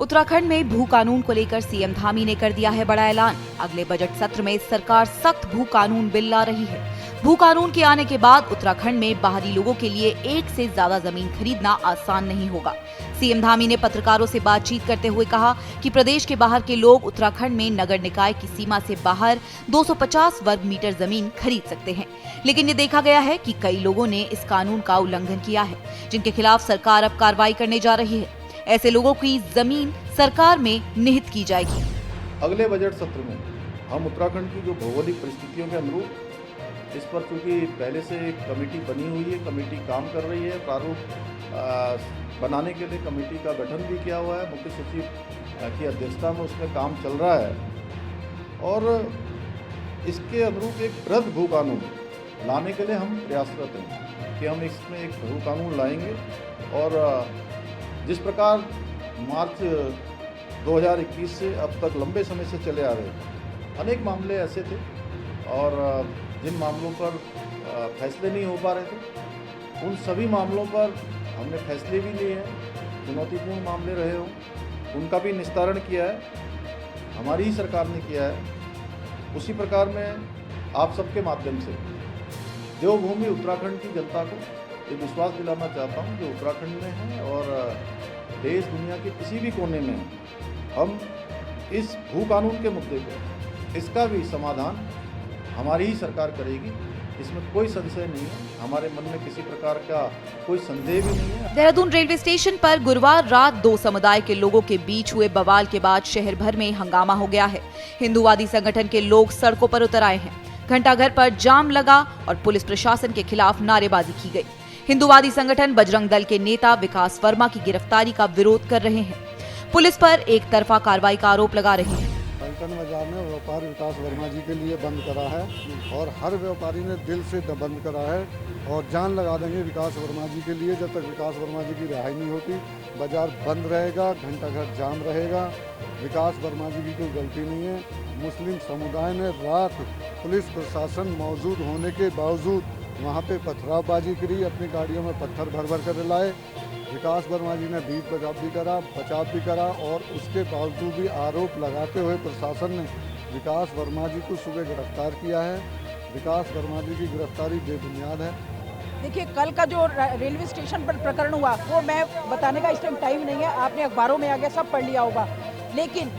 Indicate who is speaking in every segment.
Speaker 1: उत्तराखंड में भू कानून को लेकर सीएम धामी ने कर दिया है बड़ा ऐलान। अगले बजट सत्र में सरकार सख्त भू कानून बिल ला रही है। भू कानून के आने के बाद उत्तराखंड में बाहरी लोगों के लिए एक से ज्यादा जमीन खरीदना आसान नहीं होगा। सीएम धामी ने पत्रकारों से बातचीत करते हुए कहा कि प्रदेश के बाहर के लोग उत्तराखंड में नगर निकाय की सीमा से बाहर 250 वर्ग मीटर जमीन खरीद सकते हैं, लेकिन ये देखा गया है कि कई लोगों ने इस कानून का उल्लंघन किया है, जिनके खिलाफ सरकार अब कार्रवाई करने जा रही है। ऐसे लोगों की जमीन सरकार में निहित की जाएगी।
Speaker 2: अगले बजट सत्र में हम उत्तराखंड की जो भौगोलिक परिस्थितियों के अनुरूप इस पर चूँकि पहले से एक कमेटी बनी हुई है, कमेटी काम कर रही है, प्रारूप बनाने के लिए कमेटी का गठन भी किया हुआ है, मुख्य सचिव की अध्यक्षता में उसमें काम चल रहा है और इसके अनुरूप एक वृहद भू कानून लाने के लिए हम प्रयासरत हैं कि हम इसमें एक भू कानून लाएंगे। और जिस प्रकार मार्च 2021 से अब तक लंबे समय से चले आ रहे अनेक मामले ऐसे थे और जिन मामलों पर फैसले नहीं हो पा रहे थे, उन सभी मामलों पर हमने फैसले भी लिए हैं। चुनौतीपूर्ण मामले रहे हों, उनका भी निस्तारण किया है, हमारी ही सरकार ने किया है। उसी प्रकार में आप सबके माध्यम से देवभूमि उत्तराखंड की जनता को ये विश्वास दिलाना चाहता हूँ जो उत्तराखंड में है और देश दुनिया के किसी भी कोने में हम इस भू कानून के मुद्दे को इसका भी समाधान हमारी ही सरकार करेगी। इसमें कोई संशय नहीं है, हमारे मन में किसी प्रकार का कोई संदेह भी नहीं है।
Speaker 1: देहरादून रेलवे स्टेशन पर गुरुवार रात दो समुदाय के लोगों के बीच हुए बवाल के बाद शहर भर में हंगामा हो गया है। हिंदूवादी संगठन के लोग सड़कों पर उतर आए हैं। घंटाघर पर जाम लगा और पुलिस प्रशासन के खिलाफ नारेबाजी की गई। हिंदूवादी संगठन बजरंग दल के नेता विकास वर्मा की गिरफ्तारी का विरोध कर रहे हैं। पुलिस पर एक तरफा कार्रवाई का आरोप लगा रहे हैं।
Speaker 3: पलटन बाजार में व्यापार विकास वर्मा जी के लिए बंद करा है और हर व्यापारी ने दिल से बंद करा है और जान लगा देंगे विकास वर्मा जी के लिए। जब तक विकास वर्मा जी की रिहाई नहीं होती बाजार बंद रहेगा, घंटाघर जाम रहेगा। विकास वर्मा जी की कोई गलती नहीं है। मुस्लिम समुदाय ने रात पुलिस प्रशासन मौजूद होने के बावजूद वहाँ पे पथरावबाजी करी, अपनी गाड़ियों में पत्थर भर भर कर लाए। विकास वर्मा जी ने बीच बचाव भी करा और उसके बावजूद भी आरोप लगाते हुए प्रशासन ने विकास वर्मा जी को सुबह गिरफ्तार किया है। विकास वर्मा जी की गिरफ्तारी बेबुनियाद है।
Speaker 4: देखिए, कल का जो रेलवे स्टेशन पर प्रकरण हुआ वो मैं बताने का इस टाइम टाइम नहीं है, आपने अखबारों में आगे सब पढ़ लिया होगा। लेकिन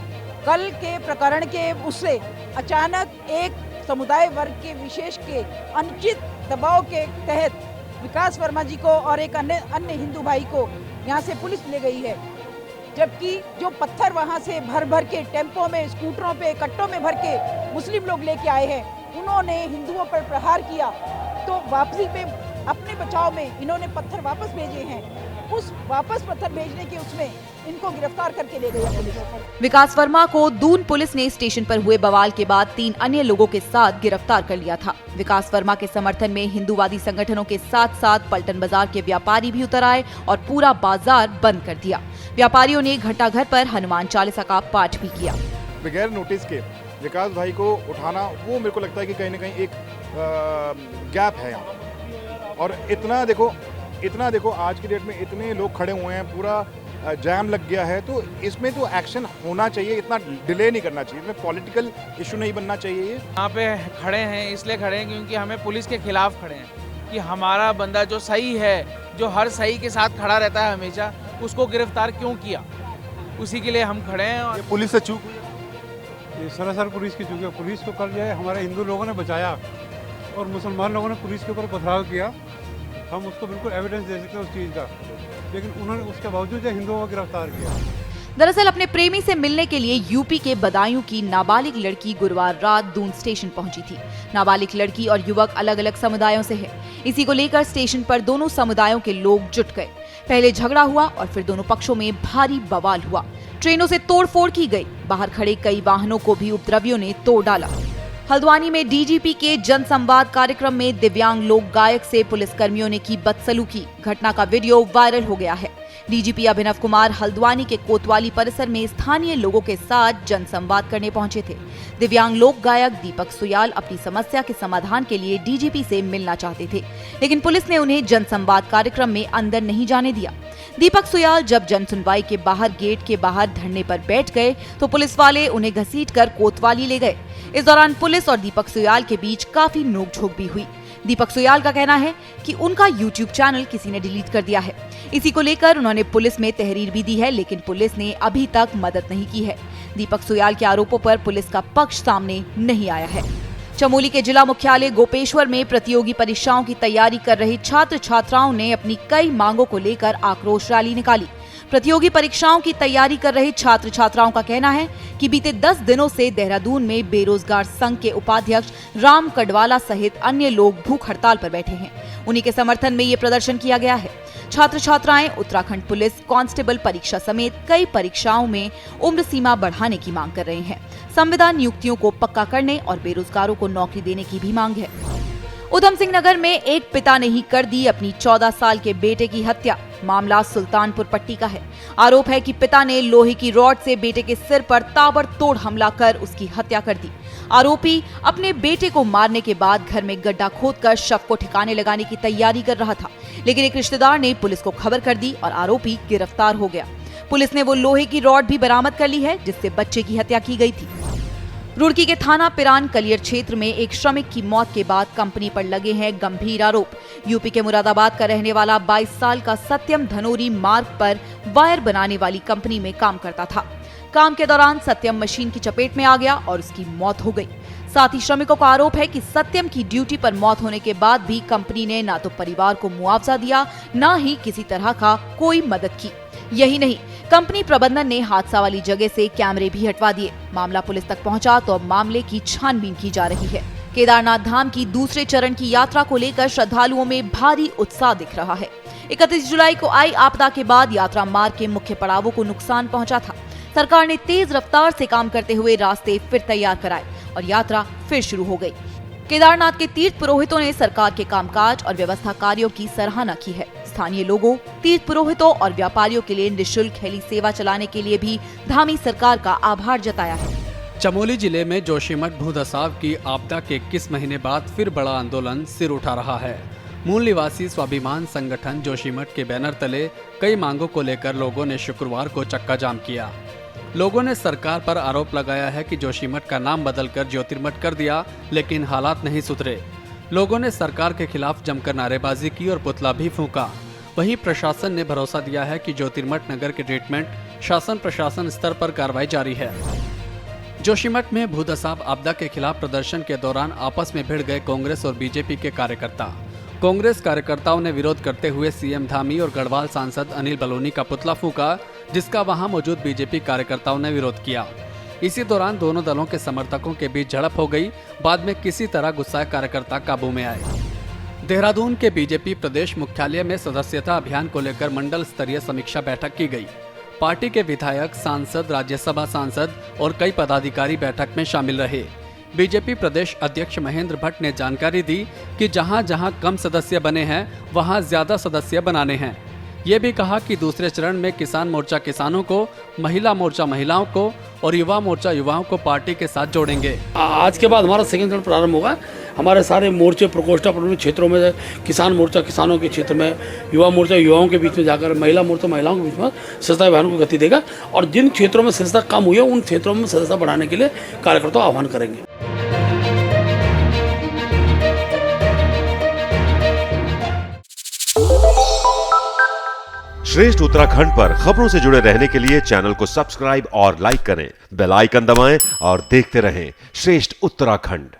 Speaker 4: कल के प्रकरण के उससे अचानक एक समुदाय वर्ग के विशेष के अनुचित दबाव के तहत विकास वर्मा जी को और एक अन्य हिंदू भाई को यहाँ से पुलिस ले गई है, जबकि जो पत्थर वहाँ से भर भर के टेम्पो में, स्कूटरों पे, कट्टों में भर के मुस्लिम लोग लेके आए हैं, उन्होंने हिंदुओं पर प्रहार किया। तो वापसी पे अपने बचाव में इन्होंने पत्थर वापस भेजे हैं। उस वापस पत्थर भेजने के उसमें इनको गिरफ्तार करके ले गई है पुलिस।
Speaker 1: विकास वर्मा को दून पुलिस ने स्टेशन पर हुए बवाल के बाद 3 अन्य लोगों के साथ गिरफ्तार कर लिया था। विकास वर्मा के समर्थन में हिंदूवादी संगठनों के साथ साथ पलटन बाजार के व्यापारी भी उतर आए और पूरा बाजार बंद कर दिया। व्यापारियों ने घंटाघर पर हनुमान चालीसा का पाठ भी किया।
Speaker 5: बगैर नोटिस के विकास भाई को उठाना, वो मेरे को लगता है कि कहीं न कहीं एक गैप है यहाँ। और इतना देखो आज की डेट में इतने लोग खड़े हुए हैं, पूरा जैम लग गया है, तो इसमें तो एक्शन होना चाहिए, इतना डिले नहीं करना चाहिए, इसमें पॉलिटिकल इशू नहीं बनना चाहिए। ये
Speaker 6: यहाँ पे खड़े हैं इसलिए खड़े हैं क्योंकि हमें पुलिस के खिलाफ खड़े हैं कि हमारा बंदा जो सही है, जो हर सही के साथ खड़ा रहता है हमेशा, उसको गिरफ्तार क्यों किया, उसी के लिए हम खड़े हैं। और
Speaker 5: पुलिस से चूक,
Speaker 7: ये सरासर पुलिस की चूक है। पुलिस को कल जो है हमारे हिंदू लोगों ने बचाया और मुसलमान लोगों ने पुलिस के ऊपर पथराव किया। हम उसको बिल्कुल एविडेंस दे सकते हैं उस चीज़ का, लेकिन उन्होंने उसके बावजूद हिंदुओं को गिरफ्तार किया।
Speaker 1: दरअसल अपने प्रेमी से मिलने के लिए यूपी के बदायूं की नाबालिग लड़की गुरुवार रात दून स्टेशन पहुंची थी। नाबालिग लड़की और युवक अलग अलग समुदायों से है। इसी को लेकर स्टेशन पर दोनों समुदायों के लोग जुट गए। पहले झगड़ा हुआ और फिर दोनों पक्षों में भारी बवाल हुआ। ट्रेनों से तोड़फोड़ की गई। बाहर खड़े कई वाहनों को भी उपद्रवियों ने तोड़ डाला। हल्द्वानी में डीजीपी के जनसंवाद कार्यक्रम में दिव्यांग लोक गायक से पुलिसकर्मियों ने की बदसलूकी। घटना का वीडियो वायरल हो गया है। डीजीपी अभिनव कुमार हल्द्वानी के कोतवाली परिसर में स्थानीय लोगों के साथ जनसंवाद करने पहुंचे थे। दिव्यांग लोक गायक दीपक सुयाल अपनी समस्या के समाधान के लिए डीजीपी से मिलना चाहते थे, लेकिन पुलिस ने उन्हें जनसंवाद कार्यक्रम में अंदर नहीं जाने दिया। दीपक सुयाल जब जन सुनवाई के बाहर गेट के बाहर धरने पर बैठ गए तो पुलिस वाले उन्हें घसीटकर कोतवाली ले गए। इस दौरान पुलिस और दीपक सुयाल के बीच काफी नोकझोंक भी हुई। दीपक सुयाल का कहना है कि उनका YouTube चैनल किसी ने डिलीट कर दिया है। इसी को लेकर उन्होंने पुलिस में तहरीर भी दी है, लेकिन पुलिस ने अभी तक मदद नहीं की है। दीपक सुयाल के आरोपों पर पुलिस का पक्ष सामने नहीं आया है। चमोली के जिला मुख्यालय गोपेश्वर में प्रतियोगी परीक्षाओं की तैयारी कर रहे छात्र छात्राओं ने अपनी कई मांगों को लेकर आक्रोश रैली निकाली। प्रतियोगी परीक्षाओं की तैयारी कर रहे छात्र छात्राओं का कहना है कि बीते 10 दिनों से देहरादून में बेरोजगार संघ के उपाध्यक्ष राम कड़वाला सहित अन्य लोग भूख हड़ताल पर बैठे हैं। उन्हीं के समर्थन में ये प्रदर्शन किया गया है। छात्र छात्राएं उत्तराखंड पुलिस कांस्टेबल परीक्षा समेत कई परीक्षाओं में उम्र सीमा बढ़ाने की मांग कर रहे हैं। संविदा नियुक्तियों को पक्का करने और बेरोजगारों को नौकरी देने की भी मांग है। उधम सिंह नगर में एक पिता ने ही कर दी अपनी 14 साल के बेटे की हत्या। मामला सुल्तानपुर पट्टी का है। आरोप है कि पिता ने लोहे की रॉड से बेटे के सिर पर ताबड़तोड़ हमला कर उसकी हत्या कर दी। आरोपी अपने बेटे को मारने के बाद घर में गड्ढा खोदकर शव को ठिकाने लगाने की तैयारी कर रहा था, लेकिन एक रिश्तेदार ने पुलिस को खबर कर दी और आरोपी गिरफ्तार हो गया। पुलिस ने वो लोहे की रॉड भी बरामद कर ली है जिससे बच्चे की हत्या की गई थी। रुड़की के थाना पिरान कलियर क्षेत्र में एक श्रमिक की मौत के बाद कंपनी पर लगे हैं गंभीर आरोप। यूपी के मुरादाबाद का रहने वाला 22 साल का सत्यम धनोरी मार्ग पर वायर बनाने वाली कंपनी में काम करता था। काम के दौरान सत्यम मशीन की चपेट में आ गया और उसकी मौत हो गई। साथ ही श्रमिकों का आरोप है कि सत्यम की ड्यूटी पर मौत होने के बाद भी कंपनी ने न तो परिवार को मुआवजा दिया, न ही किसी तरह का कोई मदद की। यही नहीं, कंपनी प्रबंधन ने हादसा वाली जगह से कैमरे भी हटवा दिए। मामला पुलिस तक पहुंचा तो अब मामले की छानबीन की जा रही है। केदारनाथ धाम की दूसरे चरण की यात्रा को लेकर श्रद्धालुओं में भारी उत्साह दिख रहा है। 31 जुलाई को आई आपदा के बाद यात्रा मार्ग के मुख्य पड़ावों को नुकसान पहुंचा था। सरकार ने तेज रफ्तार से काम करते हुए रास्ते फिर तैयार कराए और यात्रा फिर शुरू हो गई। केदारनाथ के तीर्थ पुरोहितों ने सरकार के कामकाज और व्यवस्था कार्यों की सराहना की है। स्थानीय लोगों, तीर्थ पुरोहितों और व्यापारियों के लिए निःशुल्क हेली सेवा चलाने के लिए भी धामी सरकार का आभार जताया है।
Speaker 8: चमोली जिले में जोशीमठ भूदसाव की आपदा के 21 महीने बाद फिर बड़ा आंदोलन सिर उठा रहा है। मूल निवासी स्वाभिमान संगठन जोशीमठ के बैनर तले कई मांगों को लेकर लोगों ने शुक्रवार को चक्का जाम किया। लोगों ने सरकार पर आरोप लगाया है कि जोशीमठ का नाम बदलकर ज्योतिर्मठ कर दिया, लेकिन हालात नहीं सुधरे। लोगों ने सरकार के खिलाफ जमकर नारेबाजी की और पुतला भी फूंका। वहीं प्रशासन ने भरोसा दिया है कि ज्योतिर्मठ नगर के ट्रीटमेंट शासन प्रशासन स्तर पर कार्रवाई जारी है। जोशीमठ में भूदसाव आपदा के खिलाफ प्रदर्शन के दौरान आपस में भिड़ गए कांग्रेस और बीजेपी के कार्यकर्ता। कांग्रेस कार्यकर्ताओं ने विरोध करते हुए सीएम धामी और गढ़वाल सांसद अनिल बलूनी का पुतला फूंका, जिसका वहां मौजूद बीजेपी कार्यकर्ताओं ने विरोध किया। इसी दौरान दोनों दलों के समर्थकों के बीच झड़प हो गई। बाद में किसी तरह गुस्साए कार्यकर्ता काबू में आए। देहरादून के बीजेपी प्रदेश मुख्यालय में सदस्यता अभियान को लेकर मंडल स्तरीय समीक्षा बैठक की गई। पार्टी के विधायक, सांसद, राज्यसभा सांसद और कई पदाधिकारी बैठक में शामिल रहे। बीजेपी प्रदेश अध्यक्ष महेंद्र भट्ट ने जानकारी दी कि जहां जहां कम सदस्य बने हैं वहां ज्यादा सदस्य बनाने हैं। ये भी कहा कि दूसरे चरण में किसान मोर्चा किसानों को, महिला मोर्चा महिलाओं को और युवा मोर्चा युवाओं को पार्टी के साथ जोड़ेंगे।
Speaker 9: आज के बाद हमारा सेकंड चरण प्रारंभ होगा। हमारे सारे मोर्चे प्रकोष्ठा प्रमुख क्षेत्रों में, किसान मोर्चा किसानों के क्षेत्र में, युवा मोर्चा युवाओं के बीच में जाकर, महिला मोर्चा महिलाओं के बीच में सदस्यता अभियान को गति देगा और जिन क्षेत्रों में सदस्यता कम हुई है उन क्षेत्रों में सदस्यता बढ़ाने के लिए कार्यकर्ताओं आह्वान करेंगे।
Speaker 10: श्रेष्ठ उत्तराखंड पर खबरों से जुड़े रहने के लिए चैनल को सब्सक्राइब और लाइक करें, बेल आइकन दबाएं और देखते रहें श्रेष्ठ उत्तराखंड।